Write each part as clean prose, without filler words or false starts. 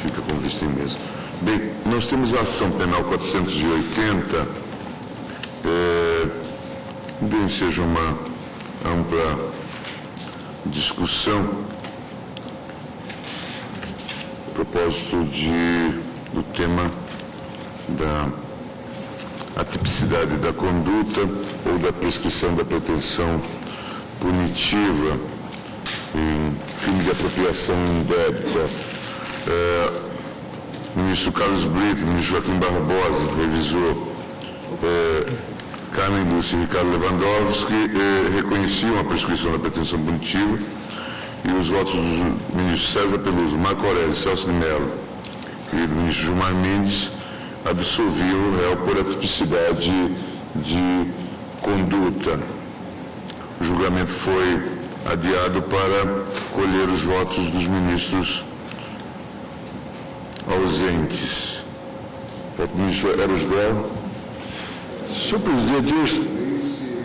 fica com vista em mesa. Bem, nós temos a ação penal 480, bem, seja uma ampla discussão a propósito do tema da atipicidade da conduta ou da prescrição da pretensão punitiva em crime de apropriação indébita. Ministro Carlos Brito, ministro Joaquim Barbosa, revisor Carmen Lúcia e Ricardo Lewandowski reconheciam a prescrição da pretensão punitiva, e os votos dos ministros César Peluso, Marco Aurélio, Celso de Mello e do ministro Gilmar Mendes absolviam o réu por atipicidade de conduta. O julgamento foi adiado para colher os votos dos ministros ausentes. O ministro Eros Grau. Senhor presidente, esse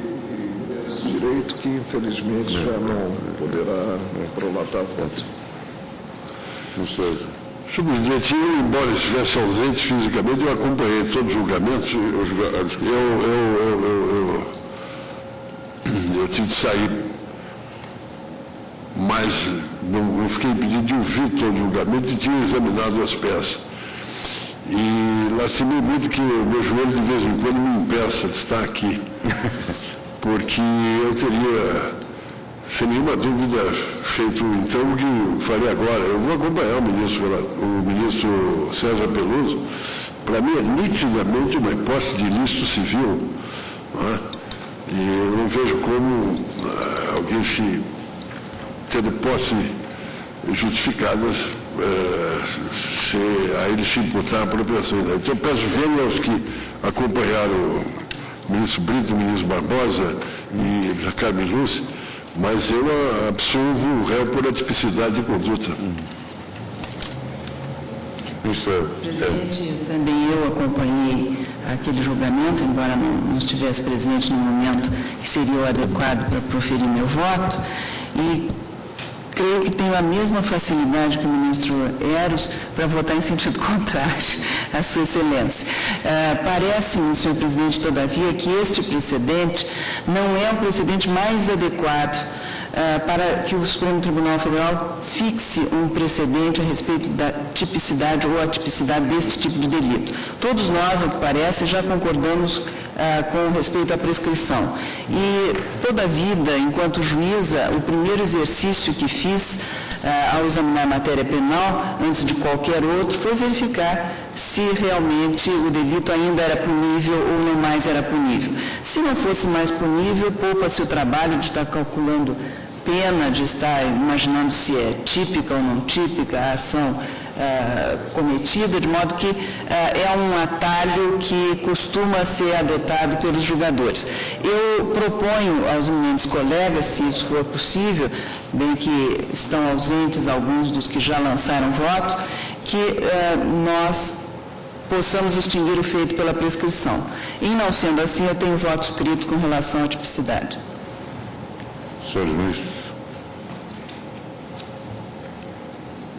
direito que infelizmente já não poderá prolatar voto. Senhor presidente, eu, embora estivesse ausente fisicamente, eu acompanhei todos os julgamentos. Eu tive de sair, mas não fiquei impedido de ouvir todo o julgamento e tinha examinado as peças. E lastimei muito que o meu joelho de vez em quando me impeça de estar aqui, porque eu teria, sem nenhuma dúvida, feito então o que farei agora. Eu vou acompanhar o ministro César Peluso. Para mim é nitidamente uma hipótese de ilícito civil, não é? E eu não vejo como alguém tendo posse justificada a ele se imputar a apropriação. Então, eu peço vênia aos que acompanharam o ministro Brito, o ministro Barbosa e a Carmen Lúcia, mas eu absolvo o réu por atipicidade de conduta. Presidente, também eu acompanhei aquele julgamento, embora não estivesse presente no momento que seria o adequado para proferir meu voto, e creio que tenho a mesma facilidade que o ministro Eros para votar em sentido contrário à Sua Excelência. Parece-me, senhor presidente, todavia, que este precedente não é o precedente mais adequado para que o Supremo Tribunal Federal fixe um precedente a respeito da tipicidade ou atipicidade deste tipo de delito. Todos nós, ao que parece, já concordamos com respeito à prescrição. E toda a vida, enquanto juíza, o primeiro exercício que fiz ao examinar a matéria penal, antes de qualquer outro, foi verificar se realmente o delito ainda era punível ou não mais era punível. Se não fosse mais punível, poupa-se o trabalho de estar calculando pena, de estar imaginando se é típica ou não típica a ação cometida, de modo que é um atalho que costuma ser adotado pelos julgadores. Eu proponho aos eminentes colegas, se isso for possível, bem que estão ausentes alguns dos que já lançaram voto, que nós possamos extinguir o feito pela prescrição. E, não sendo assim, eu tenho voto escrito com relação à tipicidade. Senhores ministros.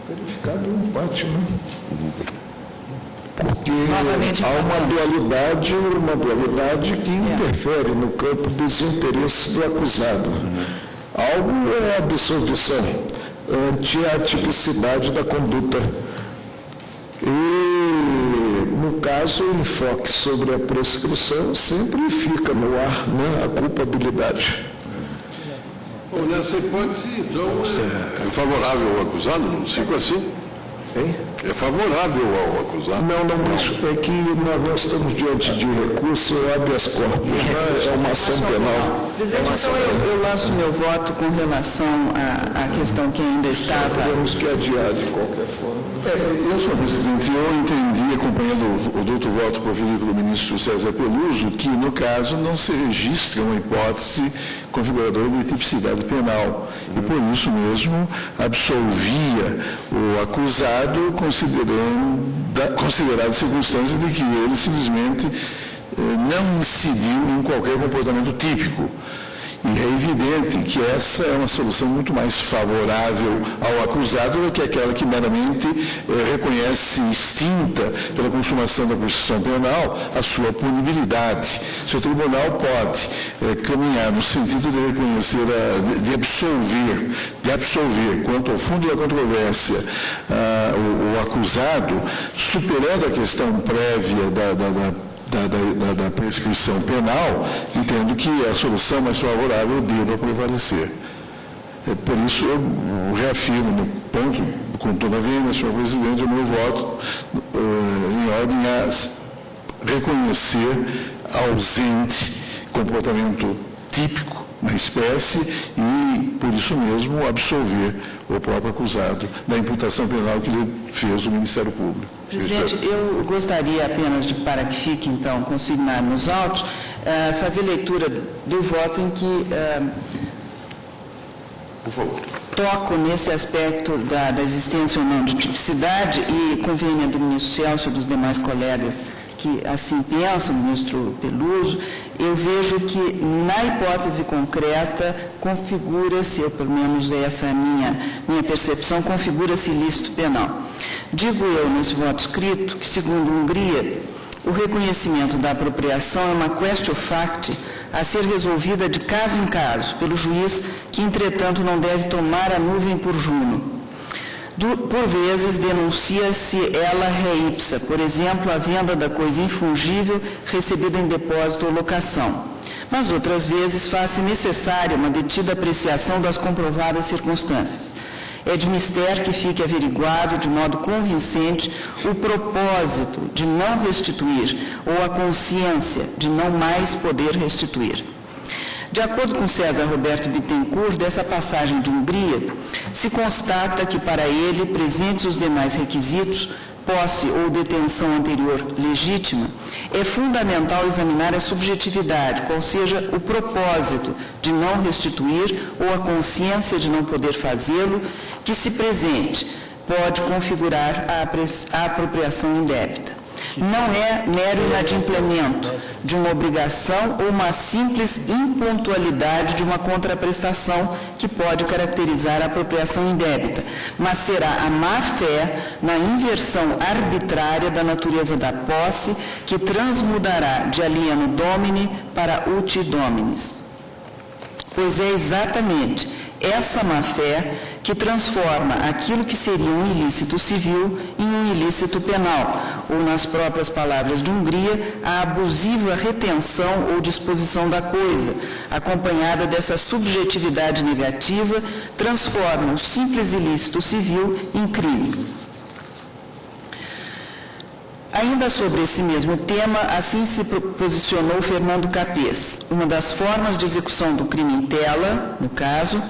Verificado o empate, né? Porque há uma dualidade que interfere no campo dos interesses do acusado. Algo é a absolvição ante a tipicidade da conduta. E, no caso, o enfoque sobre a prescrição sempre fica no ar, né, a culpabilidade. Bom, nessa hipótese, então, é favorável ao acusado? Não fica assim? Hein? É favorável ao acusado? Não, isso é que nós estamos diante de recurso habeas corpus, né? É uma ação penal. Presidente, então eu lanço meu voto com relação à questão que ainda estava... Temos que adiar de qualquer forma. Eu, senhor presidente, eu entendi, acompanhando o douto voto proferido pelo ministro César Peluso, que, no caso, não se registra uma hipótese configuradora de tipicidade penal. E, por isso mesmo, absolvia o acusado, considerado circunstância de que ele simplesmente não incidiu em qualquer comportamento típico. E é evidente que essa é uma solução muito mais favorável ao acusado do que aquela que meramente reconhece extinta pela consumação da Constituição Penal a sua punibilidade. Se o tribunal pode caminhar no sentido de reconhecer, de absolver quanto ao fundo da controvérsia o acusado, superando a questão prévia da prescrição penal, entendo que a solução mais favorável deva prevalecer. Por isso, eu reafirmo no ponto, com toda a veemência, senhor presidente, o meu voto em ordem a reconhecer ausente comportamento típico na espécie e, por isso mesmo, absolver o próprio acusado da imputação penal que lhe fez o Ministério Público. Presidente, eu gostaria apenas, para que fique, então, consignado nos autos, fazer leitura do voto em que Por favor. toco nesse aspecto da existência ou não de tipicidade e convênia do ministro Celso e dos demais colegas que assim pensam, ministro Peluso. Eu vejo que, na hipótese concreta, configura-se, ou pelo menos essa é a minha percepção, configura-se ilícito penal. Digo eu, nesse voto escrito, que, segundo Hungria, o reconhecimento da apropriação é uma quaestio facti a ser resolvida de caso em caso pelo juiz, que, entretanto, não deve tomar a nuvem por juno. Por vezes, denuncia-se ela re ipsa, por exemplo, a venda da coisa infungível recebida em depósito ou locação. Mas outras vezes faz-se necessária uma detida apreciação das comprovadas circunstâncias. É de mister que fique averiguado de modo convincente o propósito de não restituir ou a consciência de não mais poder restituir. De acordo com César Roberto Bittencourt, dessa passagem de Hungria, se constata que para ele, presentes os demais requisitos, posse ou detenção anterior legítima, é fundamental examinar a subjetividade, qual seja o propósito de não restituir ou a consciência de não poder fazê-lo, que se presente pode configurar a apropriação indébita. Não é mero inadimplemento de uma obrigação ou uma simples impontualidade de uma contraprestação que pode caracterizar a apropriação indébita, mas será a má-fé na inversão arbitrária da natureza da posse que transmudará de alieno domini para uti dominis. Pois é exatamente essa má-fé que transforma aquilo que seria um ilícito civil em um ilícito penal, ou, nas próprias palavras de Hungria, a abusiva retenção ou disposição da coisa, acompanhada dessa subjetividade negativa, transforma o simples ilícito civil em crime. Ainda sobre esse mesmo tema, assim se posicionou Fernando Capês. Uma das formas de execução do crime em tela, no caso,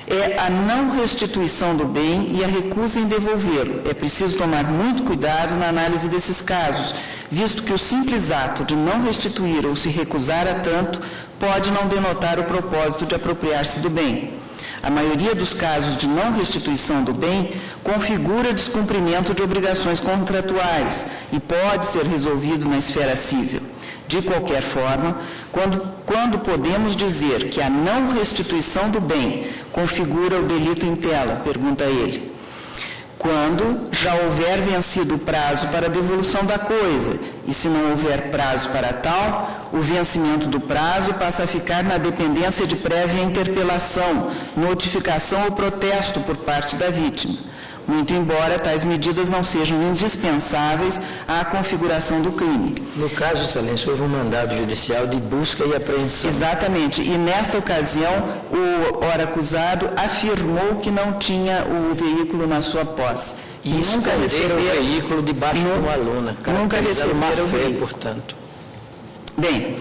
é a não restituição do bem e a recusa em devolvê-lo. É preciso tomar muito cuidado na análise desses casos, visto que o simples ato de não restituir ou se recusar a tanto pode não denotar o propósito de apropriar-se do bem. A maioria dos casos de não restituição do bem configura descumprimento de obrigações contratuais e pode ser resolvido na esfera civil. De qualquer forma, quando podemos dizer que a não restituição do bem configura o delito em tela, pergunta ele? Quando já houver vencido o prazo para a devolução da coisa, e se não houver prazo para tal, o vencimento do prazo passa a ficar na dependência de prévia interpelação, notificação ou protesto por parte da vítima. Muito embora tais medidas não sejam indispensáveis à configuração do crime. No caso, excelência, houve um mandado judicial de busca e apreensão. Exatamente. E nesta ocasião, o ora acusado afirmou que não tinha o veículo na sua posse. E nunca recebeu o veículo debaixo de uma lona. Nunca recebeu o veículo, portanto. Bem,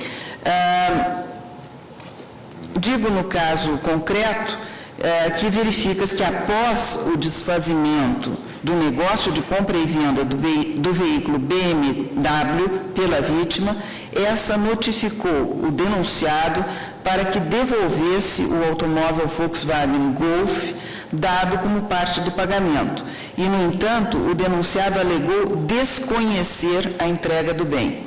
digo no caso concreto, que verifica-se que após o desfazimento do negócio de compra e venda do veículo BMW pela vítima, essa notificou o denunciado para que devolvesse o automóvel Volkswagen Golf dado como parte do pagamento. E, no entanto, o denunciado alegou desconhecer a entrega do bem.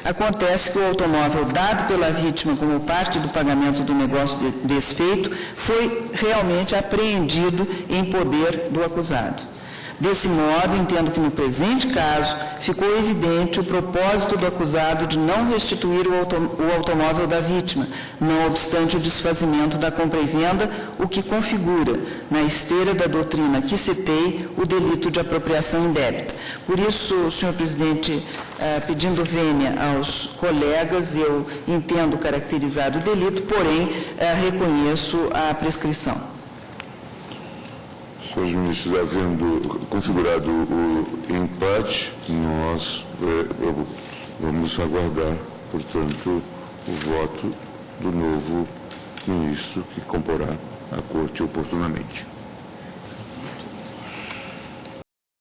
Acontece que o automóvel dado pela vítima como parte do pagamento do negócio desfeito foi realmente apreendido em poder do acusado. Desse modo, entendo que no presente caso ficou evidente o propósito do acusado de não restituir o automóvel da vítima, não obstante o desfazimento da compra e venda, o que configura, na esteira da doutrina que citei, o delito de apropriação indébita. Por isso, senhor presidente, pedindo vênia aos colegas, eu entendo caracterizado o delito, porém, reconheço a prescrição. Senhores ministros, havendo configurado o empate, nós vamos aguardar, portanto, o voto do novo ministro que comporá a Corte oportunamente.